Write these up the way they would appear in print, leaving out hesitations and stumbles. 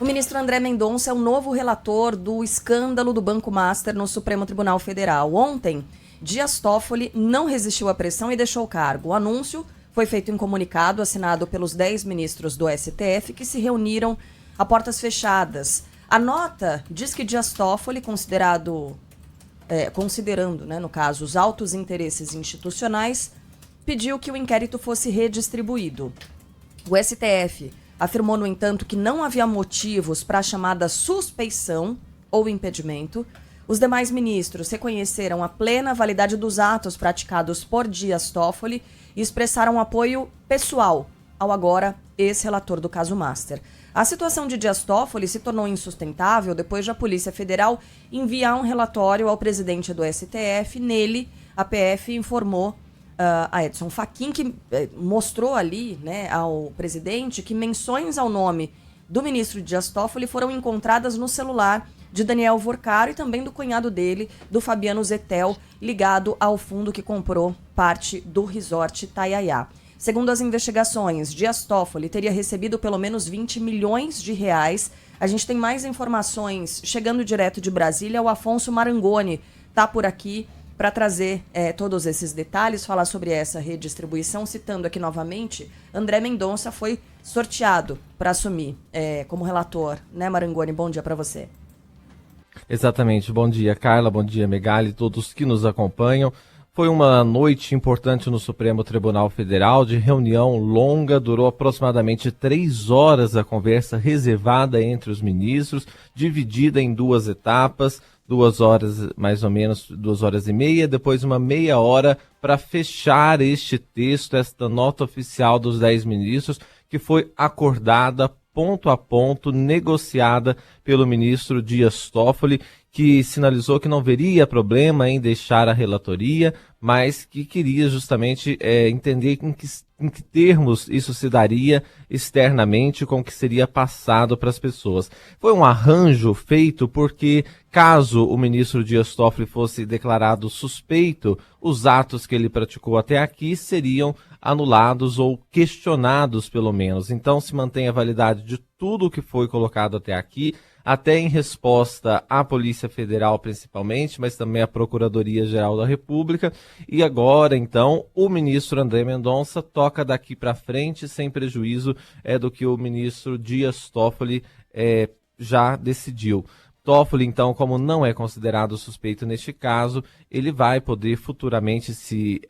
O ministro André Mendonça é o novo relator do escândalo do Banco Master no Supremo Tribunal Federal. Ontem, Dias Toffoli não resistiu à pressão e deixou o cargo. O anúncio foi feito em comunicado assinado pelos 10 ministros do STF que se reuniram a portas fechadas. A nota diz que Dias Toffoli, considerando, no caso, os altos interesses institucionais, pediu que o inquérito fosse redistribuído. O STF afirmou, no entanto, que não havia motivos para a chamada suspeição ou impedimento. Os demais ministros reconheceram a plena validade dos atos praticados por Dias Toffoli e expressaram apoio pessoal ao agora ex-relator do caso Master. A situação de Dias Toffoli se tornou insustentável depois de a Polícia Federal enviar um relatório ao presidente do STF. Nele, a PF informou a Edson Fachin, que mostrou ali, né, ao presidente que menções ao nome do ministro Dias Toffoli foram encontradas no celular de Daniel Vorcaro e também do cunhado dele, do Fabiano Zettel, ligado ao fundo que comprou parte do resort Itaiaia. Segundo as investigações, Dias Toffoli teria recebido pelo menos 20 milhões de reais. A gente tem mais informações chegando direto de Brasília. O Afonso Marangoni está por aqui para trazer todos esses detalhes, falar sobre essa redistribuição. Citando aqui novamente, André Mendonça foi sorteado para assumir como relator, né, Marangoni? Bom dia para você. Exatamente, bom dia Carla, bom dia Megali, todos que nos acompanham. Foi uma noite importante no Supremo Tribunal Federal, de reunião longa, durou aproximadamente 3 horas a conversa reservada entre os ministros, dividida em 2 etapas, 2 horas, mais ou menos 2 horas e meia, depois uma meia hora para fechar este texto, esta nota oficial dos 10 ministros, que foi acordada ponto a ponto, negociada pelo ministro Dias Toffoli, que sinalizou que não veria problema em deixar a relatoria, mas que queria justamente entender em que termos isso se daria externamente, com que seria passado para as pessoas. Foi um arranjo feito porque, caso o ministro Dias Toffoli fosse declarado suspeito, os atos que ele praticou até aqui seriam anulados ou questionados, pelo menos. Então se mantém a validade de tudo o que foi colocado até aqui, até em resposta à Polícia Federal principalmente, mas também à Procuradoria-Geral da República. E agora, então, o ministro André Mendonça toca daqui para frente, sem prejuízo do que o ministro Dias Toffoli já decidiu. Toffoli, então, como não é considerado suspeito neste caso, ele vai poder futuramente, se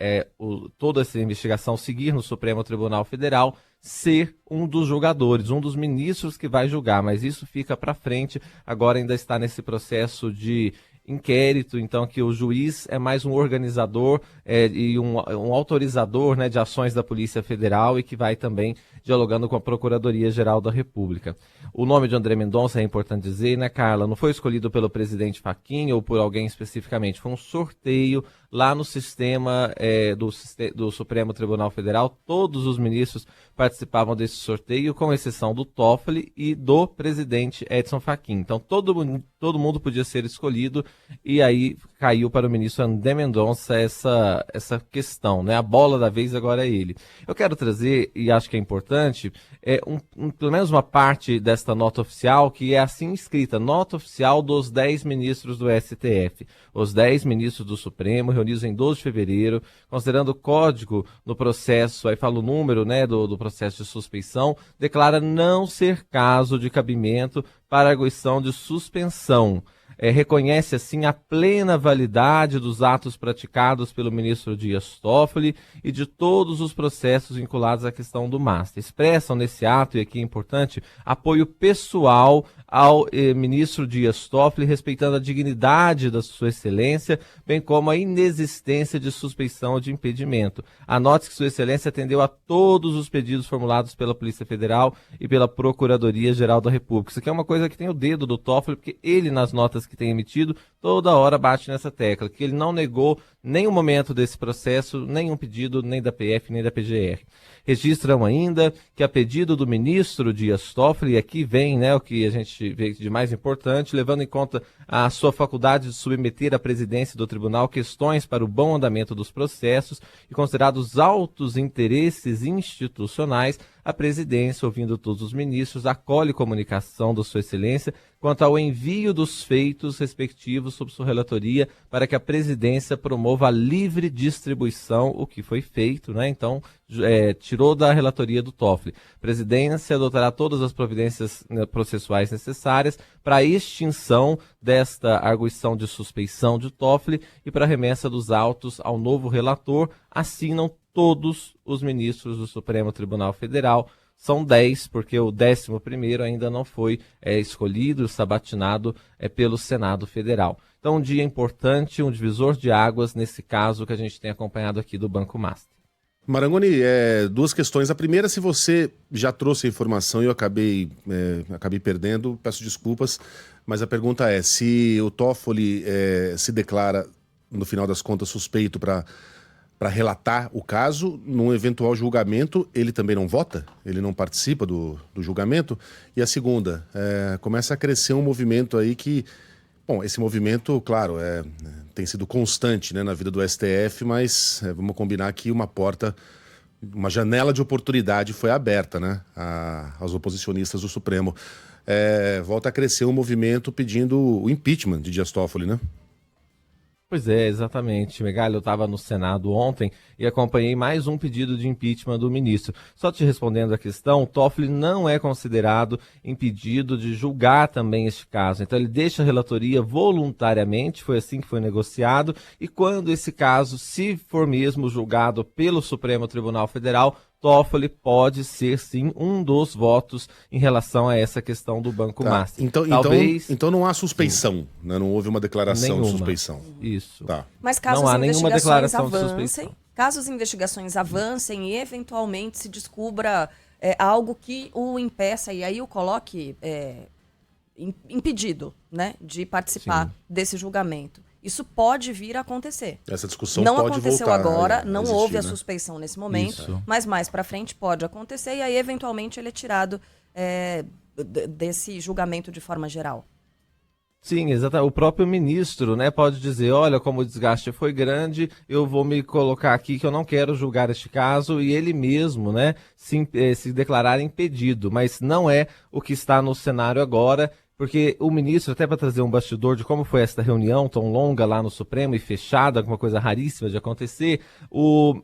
toda essa investigação seguir no Supremo Tribunal Federal, ser um dos julgadores, um dos ministros que vai julgar, mas isso fica para frente. Agora ainda está nesse processo de inquérito, então, que o juiz é mais um organizador e um autorizador, né, de ações da Polícia Federal, e que vai também dialogando com a Procuradoria-Geral da República. O nome de André Mendonça, é importante dizer, né, Carla, não foi escolhido pelo presidente Fachin ou por alguém especificamente, foi um sorteio lá no sistema do Supremo Tribunal Federal. Todos os ministros participavam desse sorteio, com exceção do Toffoli e do presidente Edson Fachin. Então todo mundo podia ser escolhido, e aí caiu para o ministro André Mendonça essa questão, né? A bola da vez agora é ele. Eu quero trazer, e acho que é importante, pelo menos uma parte desta nota oficial, que é assim escrita: nota oficial dos 10 ministros do STF. Os 10 ministros do Supremo, reunidos em 12 de fevereiro, considerando o código no processo, aí fala o número, né, do processo de suspeição, declara não ser caso de cabimento para arguição de suspensão. Reconhece, assim, a plena validade dos atos praticados pelo ministro Dias Toffoli e de todos os processos vinculados à questão do Master. Expressam nesse ato, e aqui é importante, apoio pessoal ao ministro Dias Toffoli, respeitando a dignidade da sua excelência, bem como a inexistência de suspeição ou de impedimento. Anote que sua excelência atendeu a todos os pedidos formulados pela Polícia Federal e pela Procuradoria-Geral da República. Isso aqui é uma coisa que tem o dedo do Toffoli, porque ele, nas notas que tem emitido, toda hora bate nessa tecla, que ele não negou nenhum momento desse processo, nenhum pedido, nem da PF, nem da PGR. Registram ainda que, a pedido do ministro Dias Toffoli, e aqui vem, né, o que a gente vê de mais importante, levando em conta a sua faculdade de submeter à presidência do tribunal questões para o bom andamento dos processos e considerados altos interesses institucionais, a presidência, ouvindo todos os ministros, acolhe comunicação da Sua Excelência quanto ao envio dos feitos respectivos sob sua relatoria para que a presidência promova a livre distribuição, o que foi feito, né? Então, tirou da relatoria do Toffoli. A presidência adotará todas as providências processuais necessárias para a extinção desta arguição de suspeição de Toffoli e para a remessa dos autos ao novo relator. Assinam todos os ministros do Supremo Tribunal Federal. São 10, porque o 11º ainda não foi escolhido, sabatinado pelo Senado Federal. Então, um dia importante, um divisor de águas, nesse caso que a gente tem acompanhado aqui do Banco Master. Marangoni, duas questões. A primeira, se você já trouxe a informação e eu acabei perdendo, peço desculpas, mas a pergunta é, se o Toffoli se declara, no final das contas, suspeito para relatar o caso, num eventual julgamento, ele também não vota? Ele não participa do julgamento? E a segunda, começa a crescer um movimento aí que... Bom, esse movimento, claro, tem sido constante, né, na vida do STF, mas vamos combinar que uma janela de oportunidade foi aberta, né, aos oposicionistas do Supremo. Volta a crescer um movimento pedindo o impeachment de Dias Toffoli, né? Pois é, exatamente. Megali, eu estava no Senado ontem e acompanhei mais um pedido de impeachment do ministro. Só te respondendo a questão, o Toffoli não é considerado impedido de julgar também este caso. Então ele deixa a relatoria voluntariamente, foi assim que foi negociado, e quando esse caso, se for mesmo julgado pelo Supremo Tribunal Federal, Toffoli pode ser, sim, um dos votos em relação a essa questão do Banco Master. Então não há suspeição, né? Não houve uma declaração de suspeição. Isso. Tá. Mas caso não as há nenhuma declaração de suspeição. Caso as investigações avancem e eventualmente se descubra algo que o impeça e aí o coloque impedido, né, de participar desse julgamento. Isso pode vir a acontecer. Essa discussão não pode aconteceu voltar agora, não existir, houve a né? suspeição nesse momento, Isso. mas mais para frente pode acontecer e aí eventualmente ele é tirado desse julgamento de forma geral. Sim, exatamente. O próprio ministro, né, pode dizer, olha, como o desgaste foi grande, eu vou me colocar aqui que eu não quero julgar este caso, e ele mesmo, né, se declarar impedido, mas não é o que está no cenário agora. Porque o ministro, até para trazer um bastidor de como foi essa reunião tão longa lá no Supremo e fechada, uma coisa raríssima de acontecer, o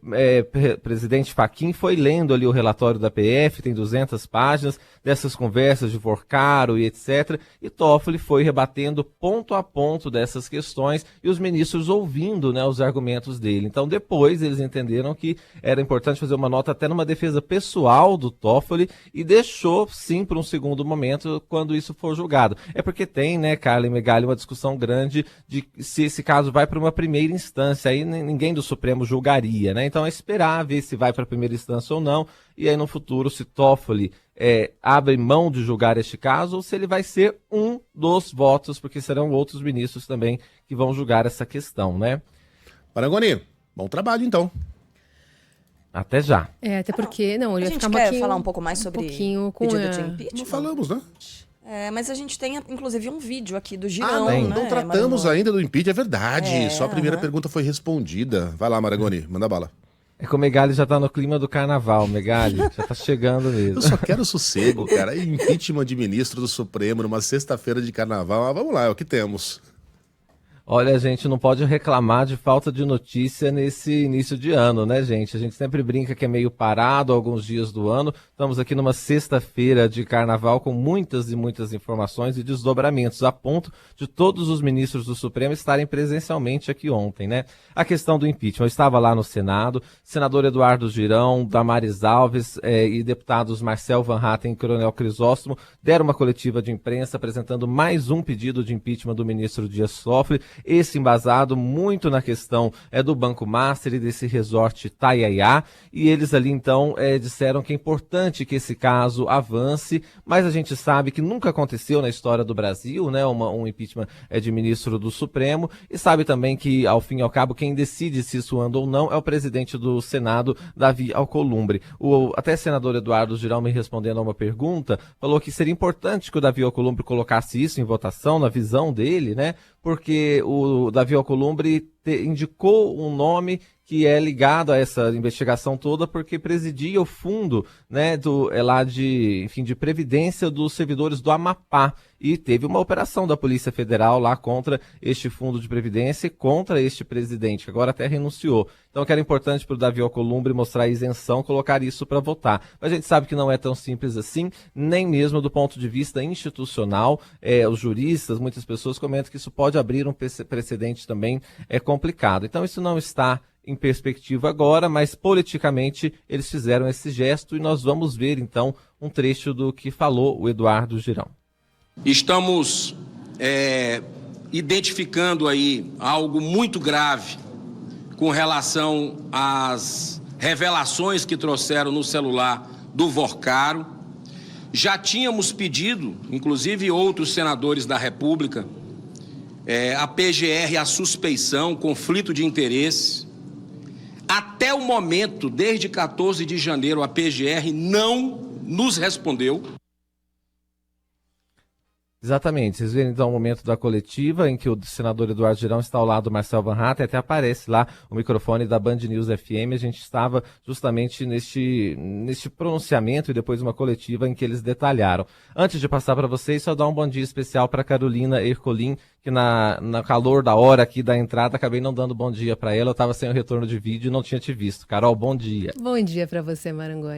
presidente Fachin foi lendo ali o relatório da PF, tem 200 páginas, dessas conversas de Vorcaro e etc. E Toffoli foi rebatendo ponto a ponto dessas questões e os ministros ouvindo, né, os argumentos dele. Então depois eles entenderam que era importante fazer uma nota até numa defesa pessoal do Toffoli e deixou sim para um segundo momento quando isso for julgado. É porque tem, né, Carla e Megali, uma discussão grande de se esse caso vai para uma primeira instância, aí ninguém do Supremo julgaria, né? Então é esperar ver se vai para a primeira instância ou não, e aí no futuro se Toffoli abre mão de julgar este caso, ou se ele vai ser um dos votos, porque serão outros ministros também que vão julgar essa questão, né? Marangoni, bom trabalho então. Até já. Até porque, não, ele A vai gente ficar quer falar um pouco mais sobre pedido de impeachment? Não falamos, né? Mas a gente tem, inclusive, um vídeo aqui do Ah, Girão, não, né? não tratamos ainda do impeachment, é verdade. Só a primeira aham. pergunta foi respondida. Vai lá, Marangoni, manda bala. É que o Megali já tá no clima do carnaval, Megali, já tá chegando mesmo. Eu só quero sossego, cara. Impeachment de ministro do Supremo numa sexta-feira de carnaval. Vamos lá, é o que temos. Olha, a gente não pode reclamar de falta de notícia nesse início de ano, né, gente? A gente sempre brinca que é meio parado alguns dias do ano. Estamos aqui numa sexta-feira de carnaval com muitas e muitas informações e desdobramentos, a ponto de todos os ministros do Supremo estarem presencialmente aqui ontem, né? A questão do impeachment. Eu estava lá no Senado, senador Eduardo Girão, Damares Alves e deputados Marcel Van Hatten e Coronel Crisóstomo deram uma coletiva de imprensa apresentando mais um pedido de impeachment do ministro Dias Toffoli. Esse embasado muito na questão do Banco Master e desse resort Itaiaia, e eles ali então disseram que é importante que esse caso avance, mas a gente sabe que nunca aconteceu na história do Brasil, né, um impeachment de ministro do Supremo, e sabe também que ao fim e ao cabo quem decide se isso anda ou não é o presidente do Senado, Davi Alcolumbre. Até senador Eduardo Girão, me respondendo a uma pergunta, falou que seria importante que o Davi Alcolumbre colocasse isso em votação, na visão dele, né, porque o Davi Alcolumbre indicou um nome que é ligado a essa investigação toda porque presidia o fundo, né, de previdência dos servidores do Amapá. E teve uma operação da Polícia Federal lá contra este fundo de previdência e contra este presidente, que agora até renunciou. Então, que era importante para o Davi Alcolumbre mostrar a isenção, colocar isso para votar. Mas a gente sabe que não é tão simples assim, nem mesmo do ponto de vista institucional. Os juristas, muitas pessoas comentam que isso pode abrir um precedente também complicado. Então, isso não está em perspectiva agora, mas politicamente eles fizeram esse gesto e nós vamos ver, então, um trecho do que falou o Eduardo Girão. Estamos identificando aí algo muito grave com relação às revelações que trouxeram no celular do Vorcaro. Já tínhamos pedido, inclusive outros senadores da República, a PGR, a suspeição, conflito de interesses. Até o momento, desde 14 de janeiro, a PGR não nos respondeu. Exatamente, vocês viram então o momento da coletiva em que o senador Eduardo Girão está ao lado do Marcel Van Hatten, até aparece lá o microfone da Band News FM, a gente estava justamente neste pronunciamento e depois uma coletiva em que eles detalharam. Antes de passar para vocês, só dar um bom dia especial para Carolina Ercolim, que na calor da hora aqui da entrada, acabei não dando bom dia para ela, eu estava sem o retorno de vídeo e não tinha te visto. Carol, bom dia. Bom dia para você, Marangoni.